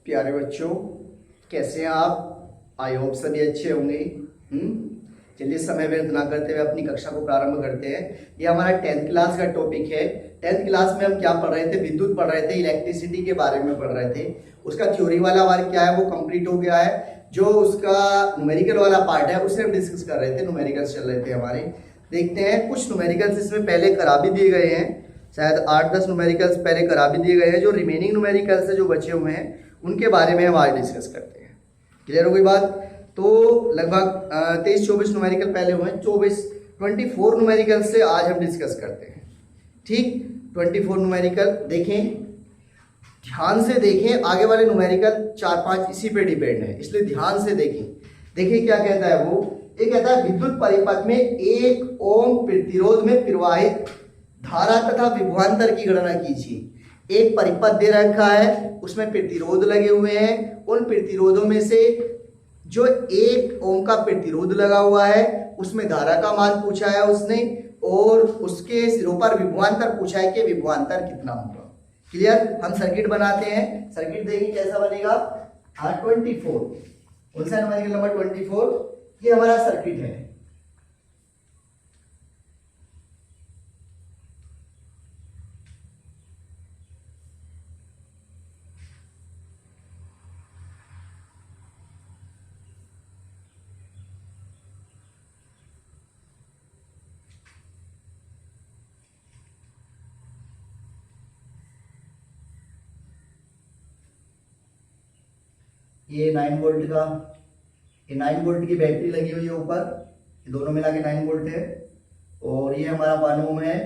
प्यारे बच्चों, कैसे हैं आप? आई होप सभी अच्छे होंगे। चलिए समय व्यर्थ ना करते हुए अपनी कक्षा को प्रारंभ करते हैं। ये हमारा 10th क्लास का टॉपिक है। 10th क्लास में हम क्या पढ़ रहे थे? विद्युत पढ़ रहे थे, इलेक्ट्रिसिटी के बारे में पढ़ रहे थे। उसका थ्योरी वाला वर्क क्या है वो कंप्लीट हो गया है। जो उसका न्यूमेरिकल वाला पार्ट है उसे हम डिस्कस कर रहे थे, न्यूमेरिकल्स चल रहे थे हमारे। देखते हैं, कुछ न्यूमेरिकल्स इसमें पहले करा भी दिए गए हैं, शायद 8-10 न्यूमेरिकल्स पहले करा भी दिए गए हैं। जो रिमेनिंग न्यूमेरिकल्स है जो बचे हुए हैं उनके बारे में हम आज डिस्कस करते हैं। क्लियर हो गई बात? तो लगभग 23-24 न्यूमेरिकल पहले हुए हैं, 24 न्यूमेरिकल से आज हम डिस्कस करते हैं। ठीक, 24 न्यूमेरिकल देखें, ध्यान से देखें। आगे वाले न्यूमेरिकल 4-5 इसी पे डिपेंड है, इसलिए ध्यान से देखें। देखिए क्या कहता है वो। ये कहता है विद्युत परिपथ में 1 ओम प्रतिरोध में प्रवाहित धारा तथा विभवांतर की गणना कीजिए। एक परिपथ दे रखा है, उसमें प्रतिरोध लगे हुए हैं। उन प्रतिरोधों में से जो 1 ओम का प्रतिरोध लगा हुआ है उसमें धारा का मान पूछा है उसने, और उसके सिरों पर विभवांतर पूछा है कि विभवांतर कितना होगा। क्लियर? हम सर्किट बनाते हैं। सर्किट देखिए कैसा बनेगा। 24 कौन सा न्यूमेरिकल नंबर 24? ये हमारा सर्किट है। ये 9 वोल्ट का, ये 9 वोल्ट की बैटरी लगी हुई है ऊपर, ये दोनों मिला के 9 वोल्ट है। और ये हमारा 1 ओम है,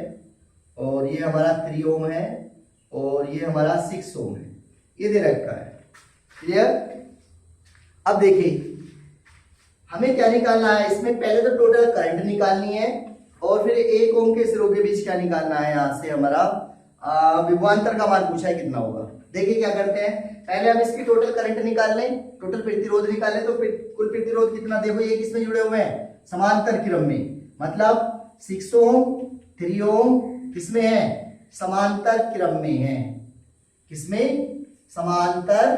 और ये हमारा 3 ओम है, और ये हमारा 6 ओम है। ये दे रखा है। क्लियर? अब देखिए हमें क्या निकालना है इसमें। पहले तो टोटल करंट निकालनी है, और फिर 1 ओम के सिरों के बीच क्या निकालना है। यहाँ से हमारा विभवांतर का मान पूछा है कितना होगा। देखिए क्या करते हैं, पहले हम इसकी टोटल करंट निकाल लें, टोटल प्रतिरोध निकाल लें। तो कुल प्रतिरोध कितना? देखो ये किसमें जुड़े हुए हैं? समांतर क्रम में। मतलब 6 ओम 3 ओम किसमें है? समांतर क्रम में है। किसमें? समांतर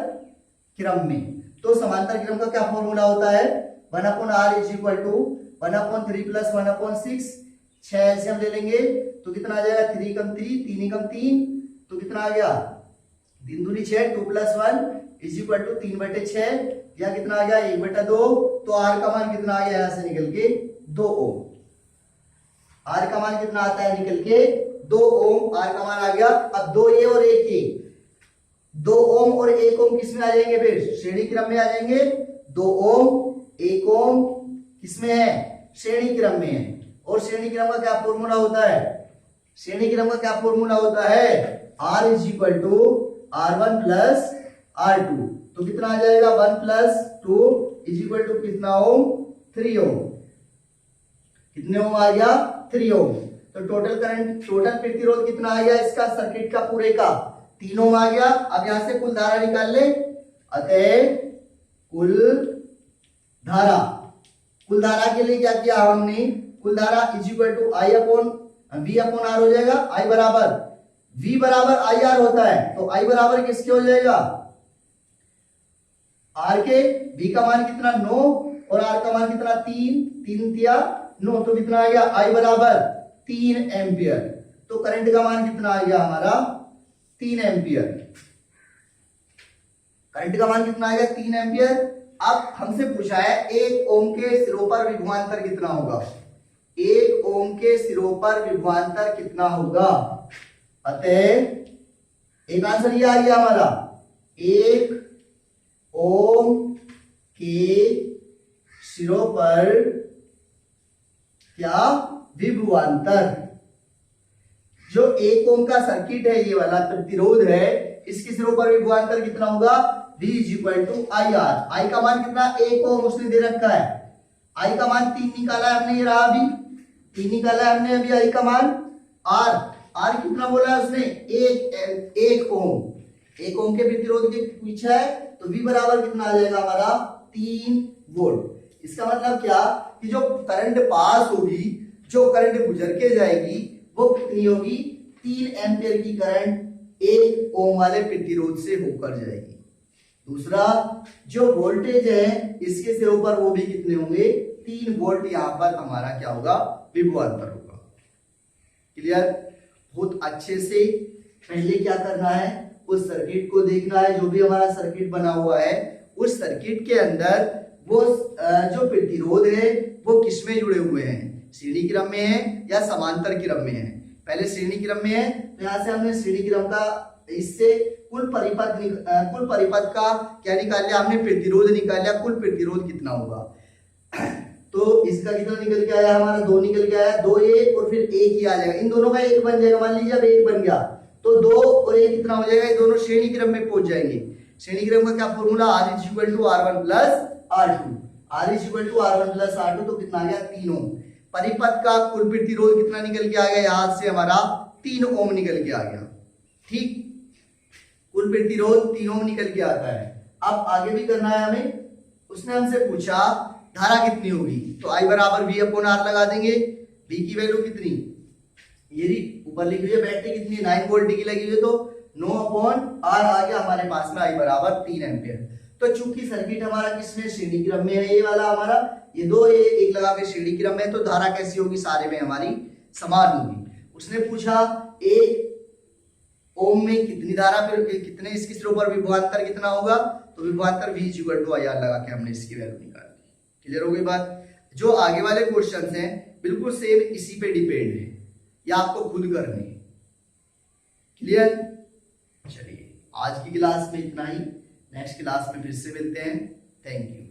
क्रम में। तो समांतर क्रम का क्या फॉर्मूला होता है? 1/r is equal to 1/3 plus 1/6। 6 से हम ले लेंगे तो कितना आ जाएगा? 3 कम 3, 3 कम 3, तो कितना आ गया? 3 दूनी 6, 2 + 1 इज इक्वल टू 3/6, या कितना आ गया? 1/2। तो आर का मान कितना आ गया यहां से निकल के? 2 ओम। आर का मान कितना आता है निकल के? 2 ओम आर का मान आ गया। अब 2 ये और 1 ये, 2 ओम और 1 ओम किसमें आ जाएंगे? फिर श्रेणी क्रम में आ जाएंगे। 2 ओम 1 ओम किसमें है? श्रेणी क्रम में है। और श्रेणी क्रम का क्या फॉर्मूला होता है? श्रेणी क्रम का क्या फॉर्मूला होता है? R is equal to R1 plus R2। तो कितना आ जाएगा? 1 + 2 इज इक्वल टू कितना ओम? 3 ओम। कितने ओम आ गया? 3 ओम। तो टोटल करंट, टोटल प्रतिरोध कितना आ गया इसका? सर्किट का पूरे का 3 ओम आ गया। अब यहां से कुल धारा निकाल ले। अतः कुल धारा, कुल धारा के लिए क्या किया हमने? कुल धारा इज इक्वल टू V/R हो जाएगा। I बराबर V बराबर IR होता है, तो I बराबर किसके हो जाएगा? R के। V का मान कितना? 9, और R का मान कितना? 3, 3 तिया 9, तो कितना आ गया? I बराबर 3 एम्पियर। तो करंट का मान कितना आ गया हमारा? 3 एम्पियर। करंट का मान कितना आ गया? 3 एम्पियर। अब हमसे पूछा है 1 ओम के सिरों पर विभवांतर कितना होगा। 1 ओम के सिरों पर विभवांतर कितना होगा? अतः एक आंसर ये आ गया हमारा, 1 ओम के सिरों पर क्या? विभवांतर। जो 1 ओम का सर्किट है, ये वाला प्रतिरोध है, इसके सिरों पर विभवांतर कितना होगा? V is equal to IR। I का मान कितना? 1 ओम उसने दे रखा है। I का मान 3 निकाला है हमने, ये रहा अभी 3 निकाला है हमने अभी I का मान। R कितना बोला है उसने? 1 ओम। 1 ओम के प्रतिरोध के पूछा है, तो V बराबर कितना आ जाएगा हमारा? 3 वोल्ट। इसका मतलब क्या कि जो करंट पास होगी, जो करंट गुजर के जाएगी, वो कितनी होगी? 3 एम्पियर की करंट 1 ओम वाले प्रतिरोध से होकर जाएगी। दूसरा जो वोल्टेज है इसके सिरों पर वो भी कितने होंगे, 3 वोल्ट यहां पर हमारा क्या होगा, विभवांतर होगा। क्लियर। बहुत अच्छे से पहले क्या करना है, उस सर्किट को देखना है, जो भी हमारा सर्किट बना हुआ है उस सर्किट के अंदर वो जो प्रतिरोध है वो किसमें जुड़े हुए हैं, श्रेणी क्रम में है या समांतर क्रम में है। पहले श्रेणी क्रम में है तो यहां से हमने श्रेणी क्रम का, इससे कुल परिपथ का क्या निकाल लिया हमने, प्रतिरोध निकाल लिया, कुल प्रतिरोध कितना होगा। तो इसका कितना निकल के आया हमारा, 2 निकल के आया, 2 1 और फिर 1 ही आ जाएगा, इन दोनों का 1 बन जाएगा। मान लीजिए अब 1 बन गया तो 2 और 1 कितना हो जाएगा, ये दोनों श्रेणी क्रम में पहुंच जाएंगे। श्रेणी क्रम का क्या formula, R = R1 + R2, R = R1 + R2, तो कितना आ गया 3 ओम। परिपथ का कुल प्रतिरोध कितना निकल के आ गया, यहां से हमारा 3 ओम निकल के आ गया। ठीक, कुल प्रतिरोध 3 ओम निकल के आता है। अब आगे भी करना है हमें। उसने हमसे पूछा धारा कितनी होगी, तो I = V/R लगा देंगे। V की वैल्यू कितनी, ये ऊपर लिखी हुई है, बैटरी कितनी 9 वोल्ट की लगी हुई है, तो 9/R आ गया हमारे पास में, I = 3 एम्पियर। तो चूंकि सर्किट हमारा किसमें, श्रेणी क्रम में है, ये वाला हमारा, ये 2 1 लगा के श्रेणी क्रम में, तो धारा कैसी होगी, सारे में हमारी समान होगी। उसने पूछा 1 ओम में कितनी धारा, फिर कितने इसके सिरों पर विभवांतर कितना होगा, तो विभवांतर V = IR लगा के हमने इसकी वैल्यू निकाल दी। क्लियर हो गई बात। जो आगे वाले क्वेश्चंस हैं बिल्कुल सेम इसी पे डिपेंड है, या आपको खुद करनी है। क्लियर। चलिए आज की क्लास में इतना ही, नेक्स्ट क्लास में फिर से मिलते हैं। Thank you.